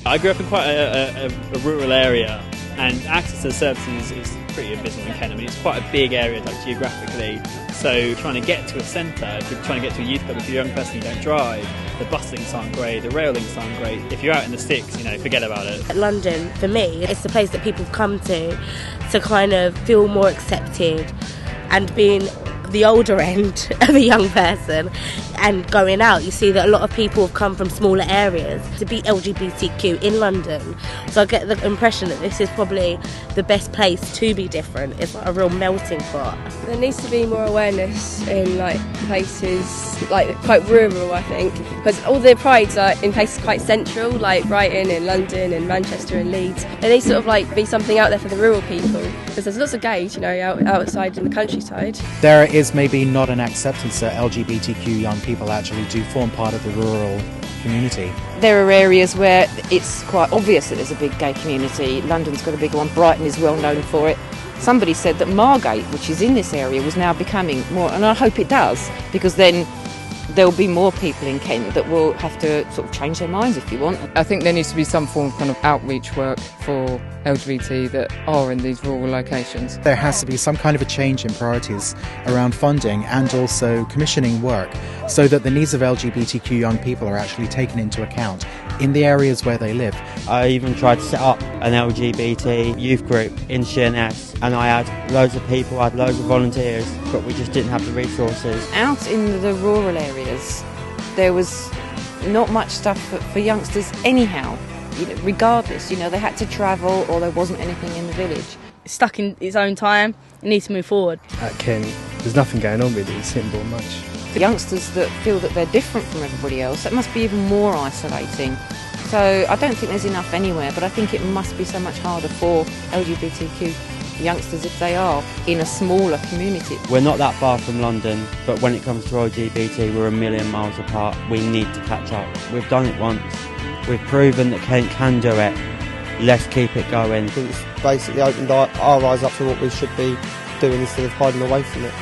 I grew up in quite a rural area, and access to services is pretty abysmal in Kent. I mean, it's quite a big area, like geographically. So trying to get to a centre, if you're trying to get to a youth club, if you're a young person you don't drive, the bus links aren't great, the rail links aren't great. If you're out in the sticks, forget about it. London, for me, it's the place that people come to kind of feel more accepted, and being the older end of a young person and going out, you see that a lot of people have come from smaller areas to be LGBTQ in London. So I get the impression that this is probably the best place to be different. It's like a real melting pot. There needs to be more awareness in places quite rural, I think, because all the prides are in places quite central, like Brighton and London and Manchester and Leeds. There needs to be something out there for the rural people, because there's lots of gays, outside in the countryside. There is maybe not an acceptance that LGBTQ young people actually do form part of the rural community. There are areas where it's quite obvious that there's a big gay community. London's got a big one, Brighton is well known for it. Somebody said that Margate, which is in this area, was now becoming more, and I hope it does, because then there'll be more people in Kent that will have to sort of change their minds, if you want. I think there needs to be some form of kind of outreach work for LGBT that are in these rural locations. There has to be some kind of a change in priorities around funding and also commissioning work so that the needs of LGBTQ young people are actually taken into account in the areas where they live. I even tried to set up an LGBT youth group in Sheerness, and I had loads of people, I had loads of volunteers, but we just didn't have the resources. Out in the rural areas, there was not much stuff for youngsters anyhow. Regardless, they had to travel, or there wasn't anything in the village. It's stuck in its own time. It needs to move forward. At Kent, there's nothing going on with it. It's hitting much. The youngsters that feel that they're different from everybody else, that must be even more isolating. So I don't think there's enough anywhere, but I think it must be so much harder for LGBTQ youngsters if they are in a smaller community. We're not that far from London, but when it comes to LGBT, we're a million miles apart. We need to catch up. We've done it once. We've proven that Kent can do it. Let's keep it going. I think it's basically opened our eyes up to what we should be doing instead of hiding away from it.